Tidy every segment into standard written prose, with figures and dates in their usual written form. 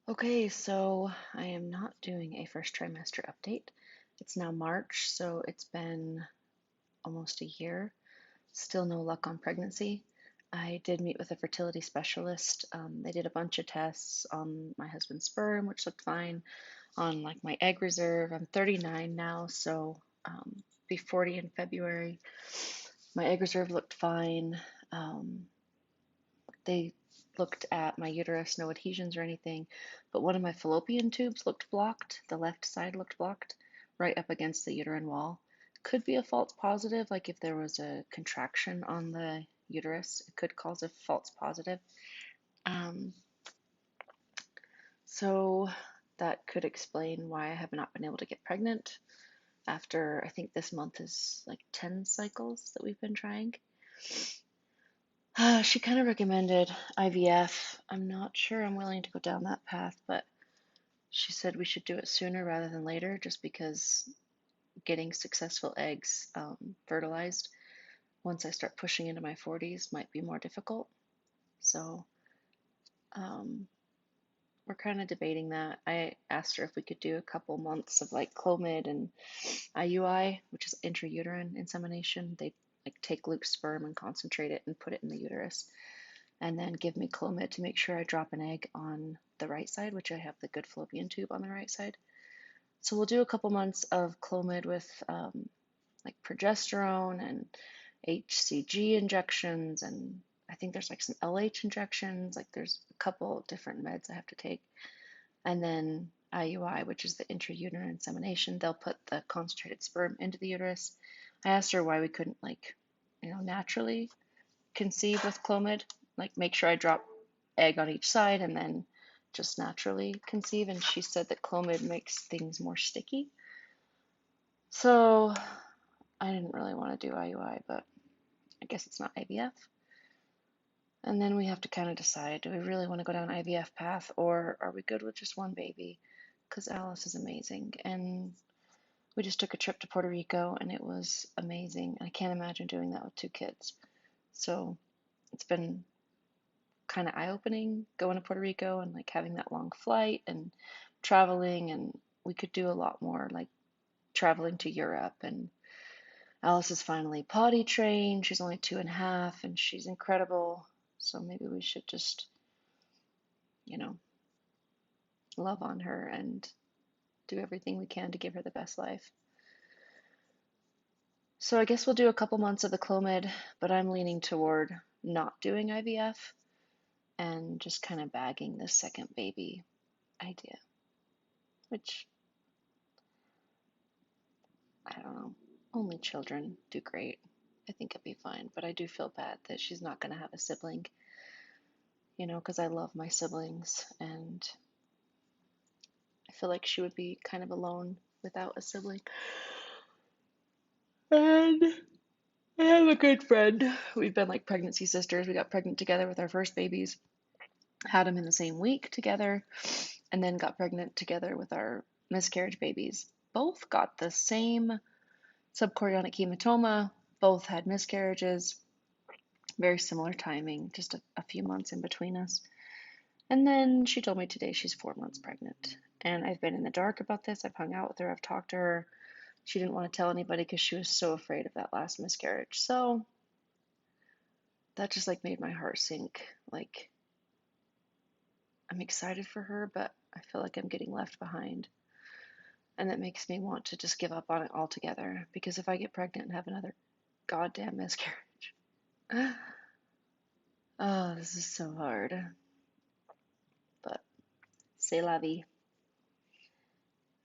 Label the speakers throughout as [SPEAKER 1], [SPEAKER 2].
[SPEAKER 1] Okay, so I am not doing a first trimester update. It's now March, so it's been almost a year. Still no luck on pregnancy. I did meet with a fertility specialist. They did a bunch of tests on my husband's sperm, which looked fine, on like my egg reserve. I'm 39 now, so be 40 in February. My egg reserve looked fine. They looked at my uterus, no adhesions or anything, but one of my fallopian tubes looked blocked. The left side looked blocked right up against the uterine wall. Could be a false positive, like if there was a contraction on the uterus, it could cause a false positive. Um, so that could explain why I have not been able to get pregnant after I think this month is like 10 cycles that we've been trying. She kind of recommended IVF. I'm not sure I'm willing to go down that path, but she said we should do it sooner rather than later just because getting successful eggs fertilized once I start pushing into my 40s might be more difficult. So um, we're kind of debating that. I asked her if we could do a couple months of like Clomid and IUI, which is intrauterine insemination. They like take Luke's sperm and concentrate it and put it in the uterus, and then give me Clomid to make sure I drop an egg on the right side, which I have the good fallopian tube on the right side. So we'll do a couple months of Clomid with like progesterone and HCG injections, and I think there's like some LH injections. Like there's a couple different meds I have to take, and then IUI, which is the intrauterine insemination. They'll put the concentrated sperm into the uterus. I asked her why we couldn't naturally conceive with Clomid, like make sure I drop egg on each side and then just naturally conceive. And she said that Clomid makes things more sticky. So I didn't really want to do IUI, but I guess it's not IVF. And then we have to kind of decide, do we really want to go down IVF path or are we good with just one baby? Because Alice is amazing. And we just took a trip to Puerto Rico and it was amazing. I can't imagine doing that with two kids. So it's been kind of eye-opening going to Puerto Rico and like having that long flight and traveling, and we could do a lot more like traveling to Europe. And Alice is finally potty trained. She's only 2.5 and she's incredible. So maybe we should just, you know, love on her and do everything we can to give her the best life. So I guess we'll do a couple months of the Clomid, but I'm leaning toward not doing IVF and just kind of bagging this second baby idea, which I don't know. Only children do great. I think it'll be fine, but I do feel bad that she's not going to have a sibling, because I love my siblings and I feel like she would be kind of alone without a sibling. And I have a good friend. We've been like pregnancy sisters. We got pregnant together with our first babies, had them in the same week together, and then got pregnant together with our miscarriage babies. Both got the same subchorionic hematoma, both had miscarriages, very similar timing, just a few months in between us. And then she told me today she's 4 months pregnant. And I've been in the dark about this. I've hung out with her, I've talked to her. She didn't want to tell anybody because she was so afraid of that last miscarriage. So that just like made my heart sink. Like, I'm excited for her, but I feel like I'm getting left behind. And that makes me want to just give up on it altogether. Because if I get pregnant and have another goddamn miscarriage, oh, this is so hard. But c'est la vie.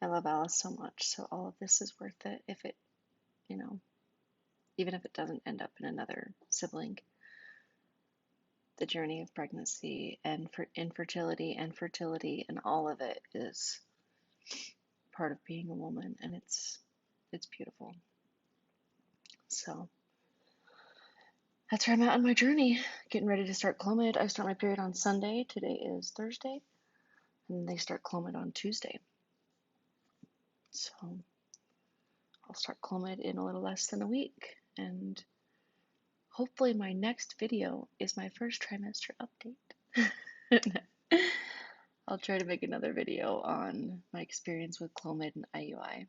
[SPEAKER 1] I love Alice so much, so all of this is worth it if it, you know, even if it doesn't end up in another sibling. The journey of pregnancy and for infertility and fertility and all of it is part of being a woman, and it's beautiful. So that's where I'm at on my journey, getting ready to start Clomid. I start my period on Sunday. Today is Thursday, and they start Clomid on Tuesday. So I'll start Clomid in a little less than a week, and hopefully my next video is my first trimester update. I'll try to make another video on my experience with Clomid and IUI.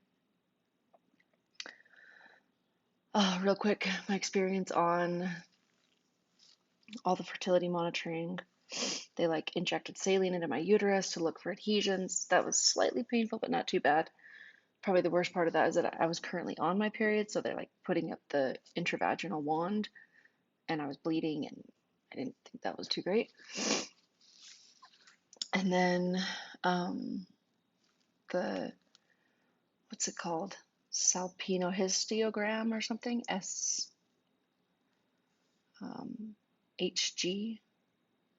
[SPEAKER 1] Real quick, my experience on all the fertility monitoring. They like injected saline into my uterus to look for adhesions. That was slightly painful, but not too bad. Probably the worst part of that is that I was currently on my period, so they're like putting up the intravaginal wand, and I was bleeding, and I didn't think that was too great. And then the what's it called? Salpinohistogram or something? HG.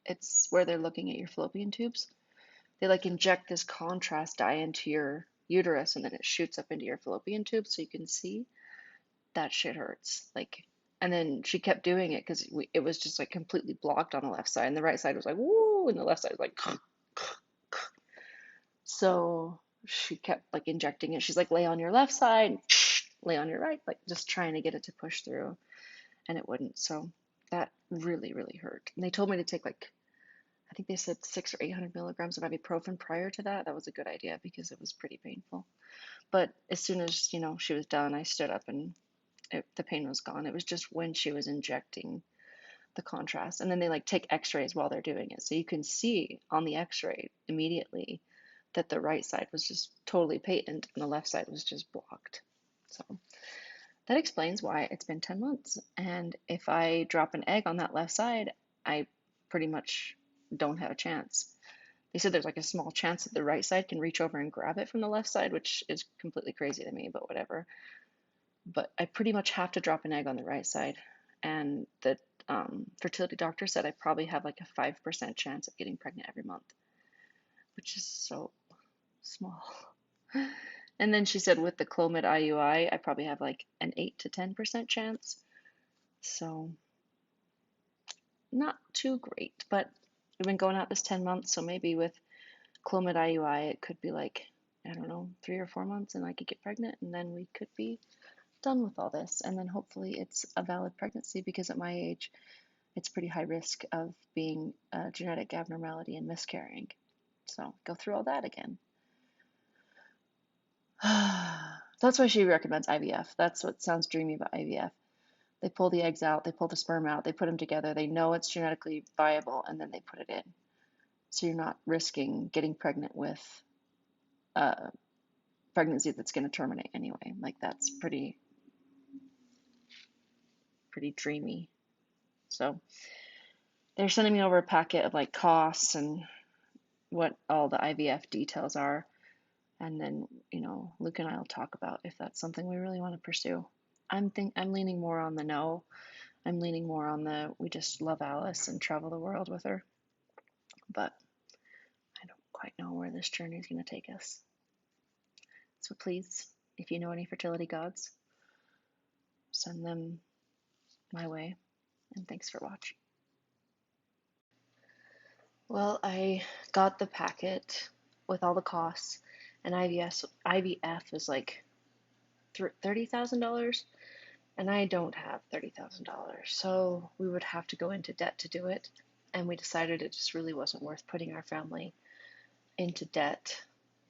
[SPEAKER 1] It's where they're looking at your fallopian tubes. They like inject this contrast dye into your uterus and then it shoots up into your fallopian tube so you can see. That shit hurts. Like, and then she kept doing it because it was just like completely blocked on the left side, and the right side was like woo, and the left side was like so she kept like injecting it. She's like, lay on your left side, lay on your right, like just trying to get it to push through, and it wouldn't. So that really, really hurt. And they told me to take like, I think they said 600 or 800 milligrams of ibuprofen prior to that. That was a good idea because it was pretty painful. But as soon as, she was done, I stood up and the pain was gone. It was just when she was injecting the contrast. And then they like take x-rays while they're doing it. So you can see on the x-ray immediately that the right side was just totally patent and the left side was just blocked. So that explains why it's been 10 months. And if I drop an egg on that left side, I pretty much don't have a chance. They said there's like a small chance that the right side can reach over and grab it from the left side, which is completely crazy to me, but whatever. But I pretty much have to drop an egg on the right side. And the fertility doctor said I probably have like a 5% chance of getting pregnant every month, which is so small. And then she said with the Clomid IUI, I probably have like an 8 to 10% chance. So not too great, but we've been going out this 10 months, so maybe with Clomid IUI, it could be like, I don't know, 3 or 4 months and I could get pregnant and then we could be done with all this. And then hopefully it's a valid pregnancy because at my age, it's pretty high risk of being a genetic abnormality and miscarrying. So go through all that again. That's why she recommends IVF. That's what sounds dreamy about IVF. They pull the eggs out, they pull the sperm out, they put them together, they know it's genetically viable, and then they put it in. So you're not risking getting pregnant with a pregnancy that's going to terminate anyway. Like that's pretty dreamy. So they're sending me over a packet of like costs and what all the IVF details are. And then, Luke and I will talk about if that's something we really want to pursue. I'm leaning more on the no. I'm leaning more on the we just love Alice and travel the world with her. But I don't quite know where this journey is going to take us. So please, if you know any fertility gods, send them my way. And thanks for watching. Well, I got the packet with all the costs, and IVF is like $30,000, and I don't have $30,000, so we would have to go into debt to do it. And we decided it just really wasn't worth putting our family into debt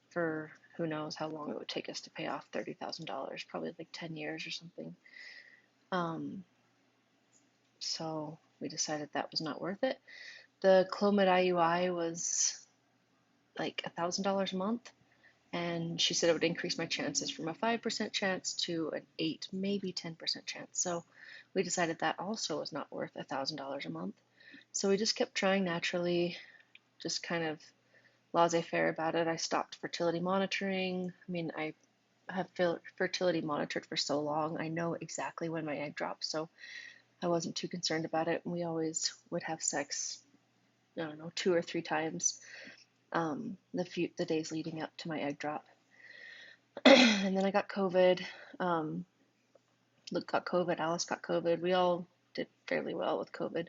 [SPEAKER 1] for who knows how long it would take us to pay off $30,000, probably like 10 years or something. So we decided that was not worth it. The Clomid IUI was like $1,000 a month, and she said it would increase my chances from a 5% chance to an 8, maybe 10% chance. So we decided that also was not worth $1,000 a month. So we just kept trying naturally, just kind of laissez-faire about it. I stopped fertility monitoring. I mean, I have fertility monitored for so long. I know exactly when my egg drops, so I wasn't too concerned about it. We always would have sex, I don't know, 2 or 3 times the days leading up to my egg drop. And then I got COVID. Luke got COVID. Alice got COVID. We all did fairly well with COVID.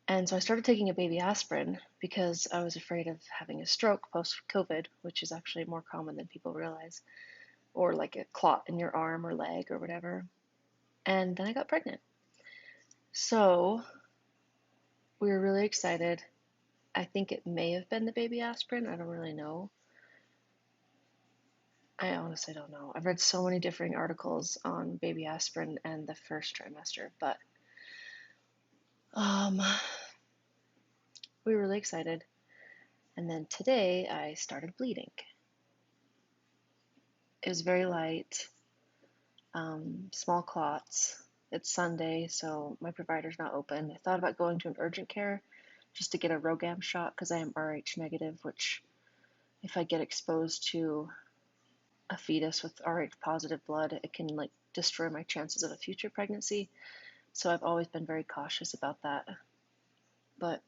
[SPEAKER 1] And so I started taking a baby aspirin because I was afraid of having a stroke post-COVID, which is actually more common than people realize, or like a clot in your arm or leg or whatever. And then I got pregnant. So we were really excited. I think it may have been the baby aspirin. I don't really know. I honestly don't know. I've read so many differing articles on baby aspirin and the first trimester, but um, we were really excited. And then today I started bleeding. It was very light, small clots. It's Sunday, so my provider's not open. I thought about going to an urgent care just to get a RhoGAM shot because I am Rh negative, which if I get exposed to a fetus with Rh positive blood, it can like destroy my chances of a future pregnancy. So I've always been very cautious about that. But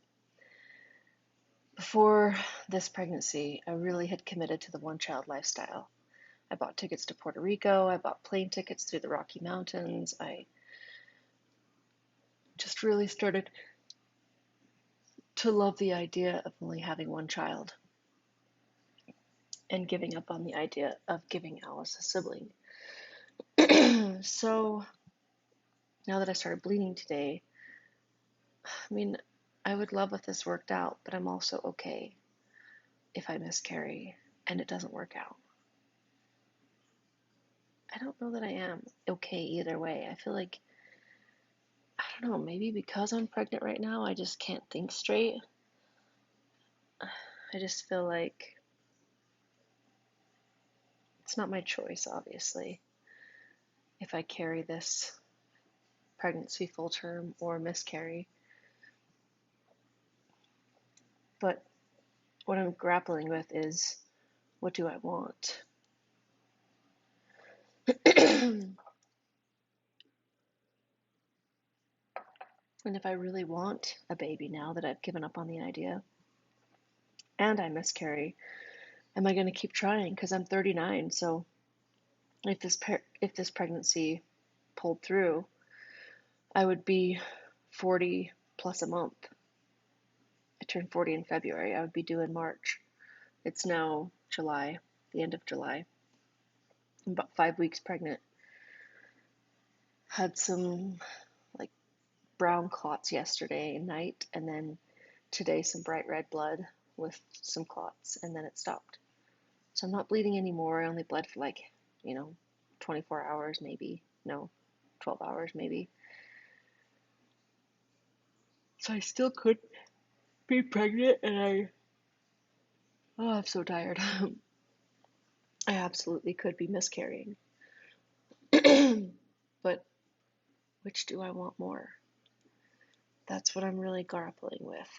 [SPEAKER 1] before this pregnancy, I really had committed to the one-child lifestyle. I bought tickets to Puerto Rico. I bought plane tickets through the Rocky Mountains. I just really started to love the idea of only having one child and giving up on the idea of giving Alice a sibling. So now that I started bleeding today, I mean, I would love if this worked out, but I'm also okay if I miscarry and it doesn't work out. I don't know that I am okay either way. I feel like, I don't know, maybe because I'm pregnant right now, I just can't think straight. I just feel like it's not my choice, obviously, if I carry this pregnancy full term or miscarry. But what I'm grappling with is, what do I want? And if I really want a baby now that I've given up on the idea and I miscarry, am I going to keep trying? Because I'm 39, so if this pregnancy pulled through, I would be 40 plus a month. I turned 40 in February. I would be due in March. It's now July, the end of July. I'm about 5 weeks pregnant. Had some like brown clots yesterday night, and then today some bright red blood with some clots, and then it stopped. So I'm not bleeding anymore. I only bled for 24 hours maybe. No, 12 hours maybe. So I still could be pregnant, and I'm so tired. I absolutely could be miscarrying. But which do I want more? That's what I'm really grappling with.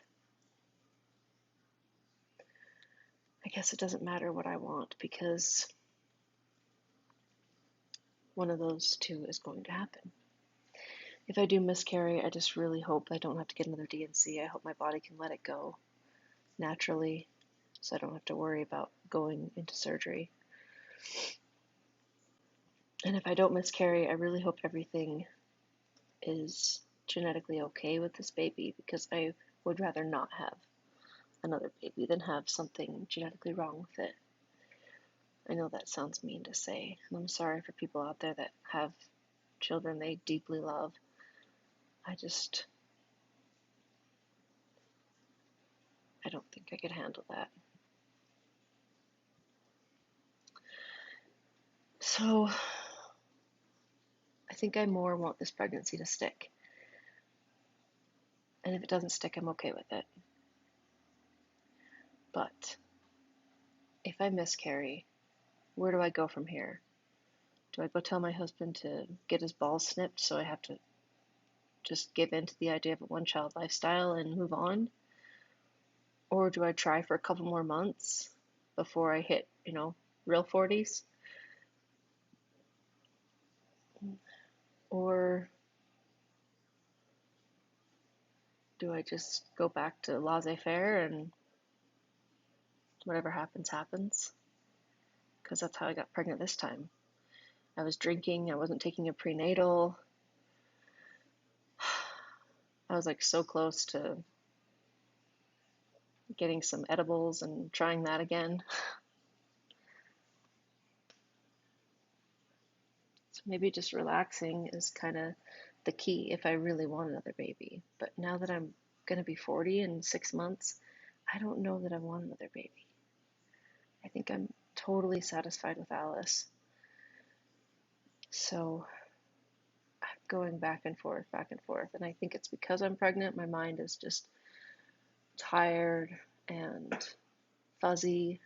[SPEAKER 1] I guess it doesn't matter what I want because one of those two is going to happen. If I do miscarry, I just really hope I don't have to get another D&C. I hope my body can let it go naturally so I don't have to worry about going into surgery. And if I don't miscarry, I really hope everything is genetically okay with this baby because I would rather not have another baby than have something genetically wrong with it. I know that sounds mean to say, and I'm sorry for people out there that have children they deeply love. I don't think I could handle that. So I think I more want this pregnancy to stick. And if it doesn't stick, I'm okay with it. But if I miscarry, where do I go from here? Do I go tell my husband to get his balls snipped so I have to just give in to the idea of a one-child lifestyle and move on? Or do I try for a couple more months before I hit, real 40s? Or do I just go back to laissez-faire and whatever happens, happens? Because that's how I got pregnant this time. I was drinking, I wasn't taking a prenatal. I was like so close to getting some edibles and trying that again. So maybe just relaxing is kind of the key if I really want another baby. But now that I'm going to be 40 in 6 months, I don't know that I want another baby. I think I'm totally satisfied with Alice. So I'm going back and forth, back and forth. And I think it's because I'm pregnant, my mind is just tired and fuzzy.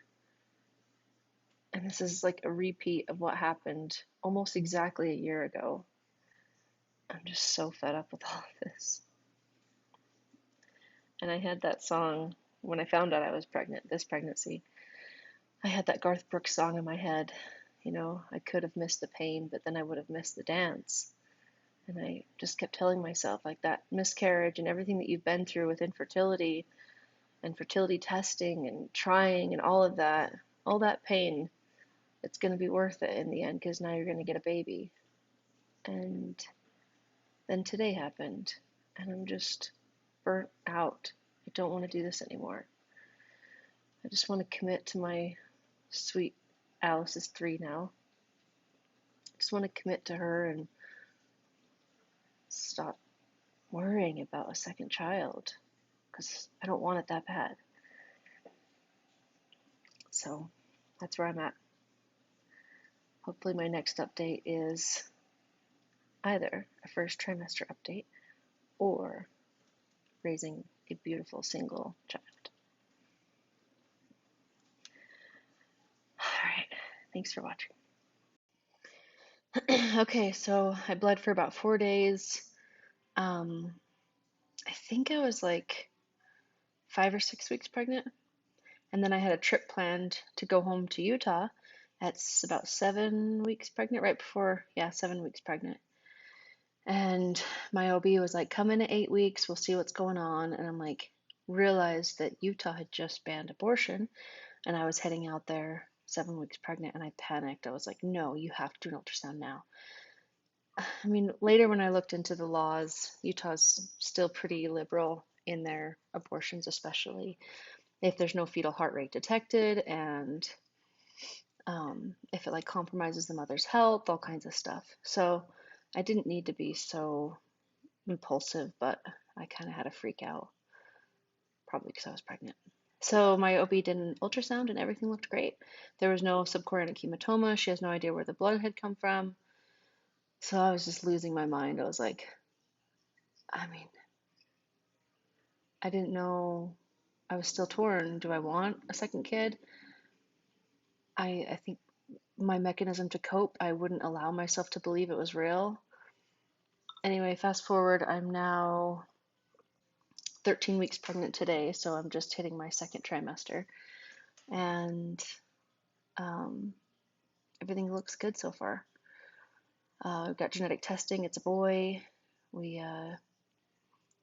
[SPEAKER 1] And this is like a repeat of what happened almost exactly a year ago. I'm just so fed up with all of this. And I had that song when I found out I was pregnant, this pregnancy. I had that Garth Brooks song in my head. You know, I could have missed the pain, but then I would have missed the dance. And I just kept telling myself, like, that miscarriage and everything that you've been through with infertility and fertility testing and trying and all that pain, it's going to be worth it in the end because now you're going to get a baby. And then today happened, and I'm just burnt out. I don't want to do this anymore. I just want to commit to my sweet Alice is 3 now. I just want to commit to her and stop worrying about a second child because I don't want it that bad. So that's where I'm at. Hopefully my next update is either a first trimester update or raising a beautiful single child. All right, thanks for watching. Okay, so I bled for about 4 days. I think I was like 5 or 6 weeks pregnant. And then I had a trip planned to go home to Utah at about 7 weeks pregnant, right before, 7 weeks pregnant. And my OB was like, come in at 8 weeks, we'll see what's going on. And I'm like, realized that Utah had just banned abortion. And I was heading out there 7 weeks pregnant, and I panicked. I was like, no, you have to do an ultrasound now. I mean, later when I looked into the laws, Utah's still pretty liberal in their abortions, especially if there's no fetal heart rate detected, and if it like compromises the mother's health, all kinds of stuff. So I didn't need to be so impulsive, but I kind of had a freak out, probably because I was pregnant. So my OB did an ultrasound and everything looked great. There was no subchorionic hematoma. She has no idea where the blood had come from. So I was just losing my mind. I was like, I mean, I didn't know. I was still torn. Do I want a second kid? I think my mechanism to cope, I wouldn't allow myself to believe it was real. Anyway, fast forward, I'm now 13 weeks pregnant today, so I'm just hitting my second trimester. And everything looks good so far. We've got genetic testing, it's a boy. We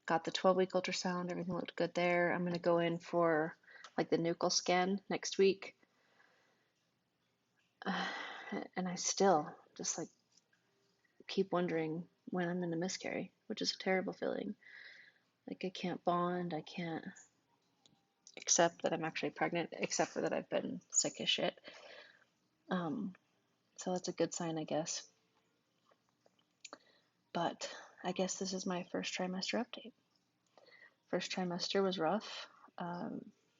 [SPEAKER 1] got the 12-week ultrasound, everything looked good there. I'm going to go in for like the nuchal scan next week. And I still just like keep wondering when I'm going to miscarry, which is a terrible feeling. Like I can't bond, I can't accept that I'm actually pregnant, except for that I've been sick as shit. So that's a good sign, I guess. But I guess this is my first trimester update. First trimester was rough.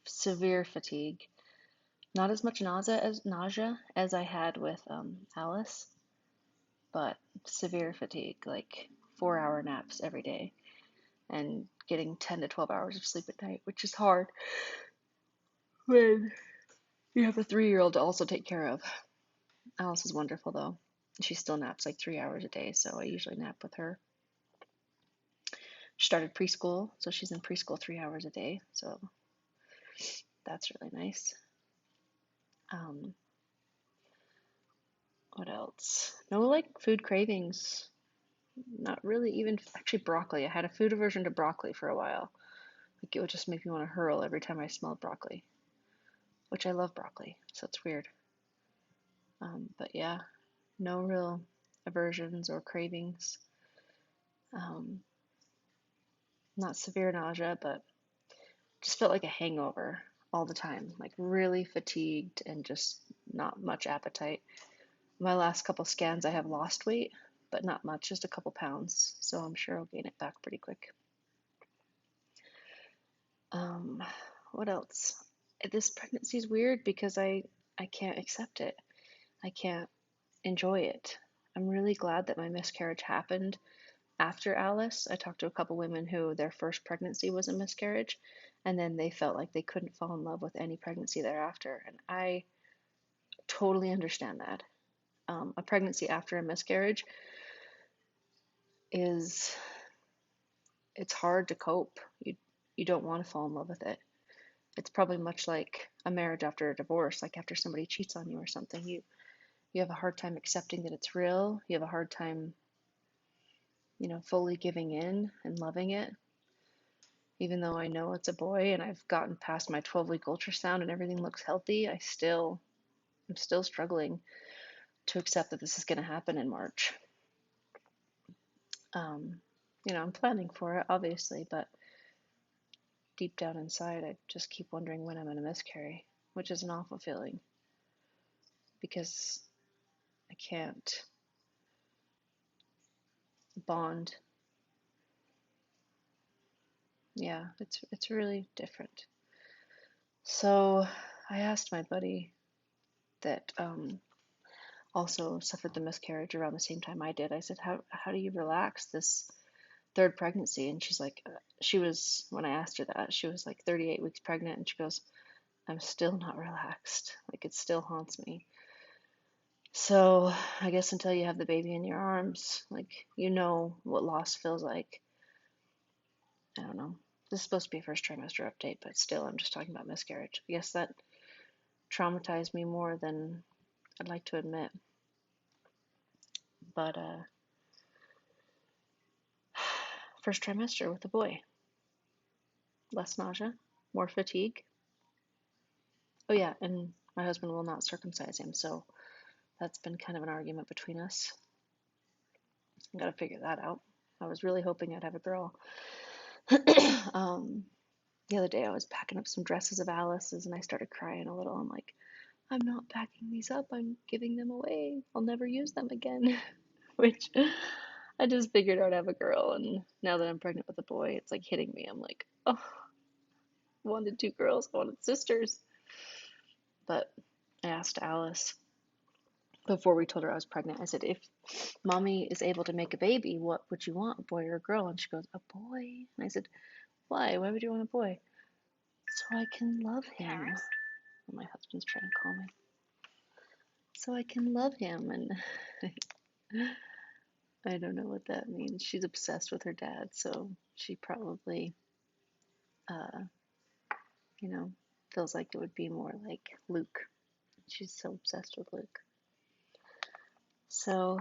[SPEAKER 1] Severe fatigue. Not as much nausea as I had with Alice, but severe fatigue, like 4-hour naps every day and getting 10 to 12 hours of sleep at night, which is hard when you have a 3-year-old to also take care of. Alice is wonderful though. She still naps like 3 hours a day, so I usually nap with her. She started preschool, so she's in preschool 3 hours a day, so that's really nice. What else? No like food cravings. Not really, even actually broccoli. I had a food aversion to broccoli for a while. Like it would just make me want to hurl every time I smelled broccoli, which I love broccoli, so it's weird. But yeah, no real aversions or cravings. Not severe nausea, but just felt like a hangover all the time, like really fatigued and just not much appetite. My last couple scans, I have lost weight, but not much, just a couple pounds, so I'm sure I'll gain it back pretty quick. what else? This pregnancy is weird because I can't accept it. I can't enjoy it. I'm really glad that my miscarriage happened after Alice. I talked to a couple women who their first pregnancy was a miscarriage, and then they felt like they couldn't fall in love with any pregnancy thereafter. And I totally understand that. A pregnancy after a miscarriage is it's hard to cope. You don't want to fall in love with it. It's probably much like a marriage after a divorce, like after somebody cheats on you or something. You have a hard time accepting that it's real. You have a hard time, fully giving in and loving it. Even though I know it's a boy and I've gotten past my 12-week ultrasound and everything looks healthy, I'm still struggling to accept that this is going to happen in March. I'm planning for it, obviously, but deep down inside, I just keep wondering when I'm going to miscarry, which is an awful feeling because I can't bond. Yeah, it's really different. So I asked my buddy that also suffered the miscarriage around the same time I did. I said, how do you relax this third pregnancy? And she's like, when I asked her that, she was like 38 weeks pregnant, and she goes, I'm still not relaxed. Like, it still haunts me. So I guess until you have the baby in your arms, like, what loss feels like. I don't know. This is supposed to be a first trimester update, but still, I'm just talking about miscarriage. I guess that traumatized me more than I'd like to admit. But first trimester with a boy. Less nausea, more fatigue. Oh yeah, and my husband will not circumcise him, so that's been kind of an argument between us. I gotta figure that out. I was really hoping I'd have a girl. The other day I was packing up some dresses of Alice's and I started crying a little. I'm like, I'm not packing these up, I'm giving them away. I'll never use them again. Which I just figured I'd have a girl, and now that I'm pregnant with a boy, it's like hitting me. I'm like, oh, I wanted two girls, I wanted sisters. But I asked Alice before we told her I was pregnant, I said, if mommy is able to make a baby, what would you want, a boy or a girl? And she goes, a boy. And I said, why? Why would you want a boy? So I can love him. Oh, my husband's trying to call me. So I can love him. And I don't know what that means. She's obsessed with her dad, so she probably, feels like it would be more like Luke. She's so obsessed with Luke. So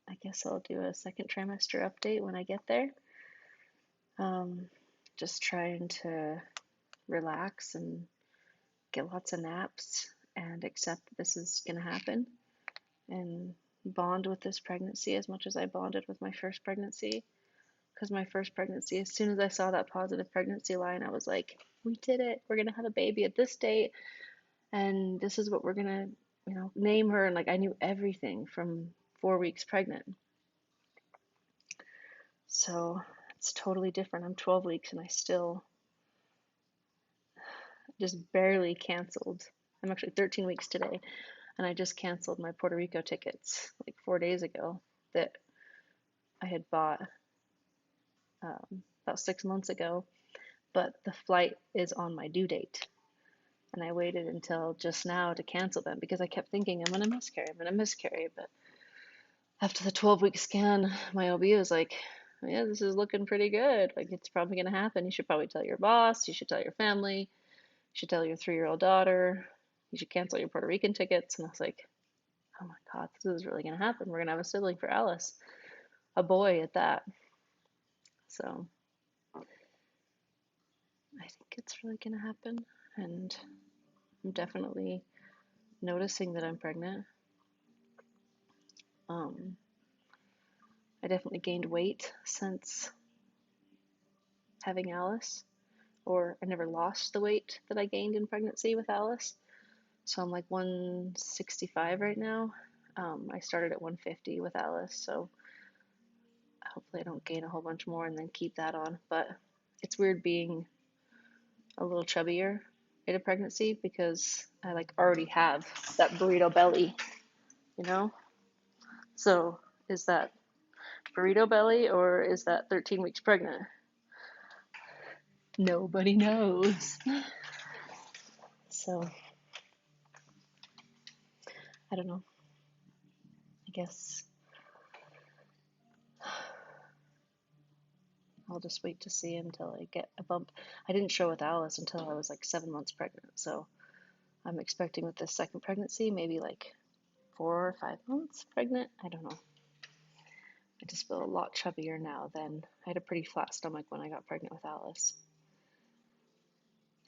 [SPEAKER 1] I guess I'll do a second trimester update when I get there. Just trying to relax and get lots of naps and accept that this is going to happen and bond with this pregnancy as much as I bonded with my first pregnancy. Because my first pregnancy, as soon as I saw that positive pregnancy line, I was like, we did it. We're going to have a baby at this date. And this is what we're going to, name her. And like, I knew everything from 4 weeks pregnant. So it's totally different. I'm 12 weeks and I still just barely canceled. I'm actually 13 weeks today. And I just canceled my Puerto Rico tickets like 4 days ago that I had bought about 6 months ago. But the flight is on my due date. And I waited until just now to cancel them because I kept thinking, I'm going to miscarry. But after the 12-week scan, my OB was like, yeah, this is looking pretty good. Like, it's probably going to happen. You should probably tell your boss. You should tell your family. You should tell your 3-year-old daughter. You should cancel your Puerto Rican tickets. And I was like, oh my God, this is really going to happen. We're going to have a sibling for Alice, a boy at that. So I think it's really going to happen. And I'm definitely noticing that I'm pregnant. I definitely gained weight since having Alice, or I never lost the weight that I gained in pregnancy with Alice. So I'm like 165 right now. I started at 150 with Alice, so hopefully I don't gain a whole bunch more and then keep that on. But it's weird being a little chubbier in a pregnancy because I like already have that burrito belly, you know? So is that burrito belly or is that 13 weeks pregnant? Nobody knows. So I don't know. I guess I'll just wait to see until I get a bump. I didn't show with Alice until I was like 7 months pregnant. So I'm expecting with this second pregnancy, maybe like 4 or 5 months pregnant. I don't know. I just feel a lot chubbier now than I had a pretty flat stomach when I got pregnant with Alice.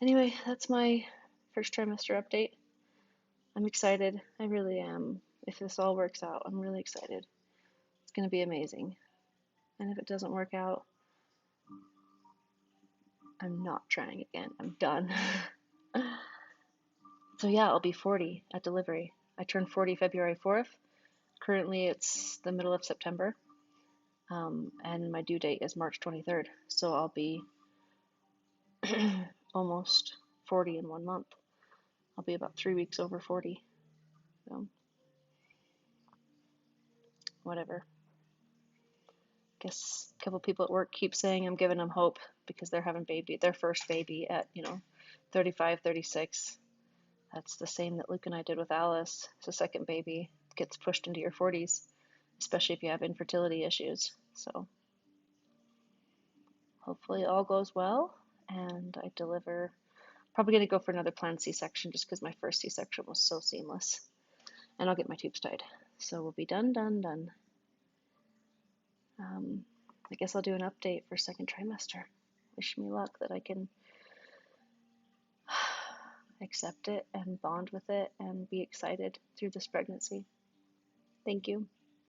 [SPEAKER 1] Anyway, that's my first trimester update. I'm excited. I really am. If this all works out, I'm really excited. It's going to be amazing. And if it doesn't work out, I'm not trying again. I'm done. So yeah, I'll be 40 at delivery. I turned 40 February 4th. Currently, it's the middle of September, and my due date is March 23rd. So I'll be almost 40 in 1 month. I'll be about 3 weeks over 40. So, whatever. Guess a couple people at work keep saying I'm giving them hope because they're having their first baby at 35, 36. That's the same that Luke and I did with Alice. It's a second baby. It gets pushed into your 40s, especially if you have infertility issues. So hopefully it all goes well and I deliver. Probably going to go for another planned C-section just because my first C-section was so seamless. And I'll get my tubes tied. So we'll be done. I guess I'll do an update for second trimester. Wish me luck that I can accept it and bond with it and be excited through this pregnancy. Thank you.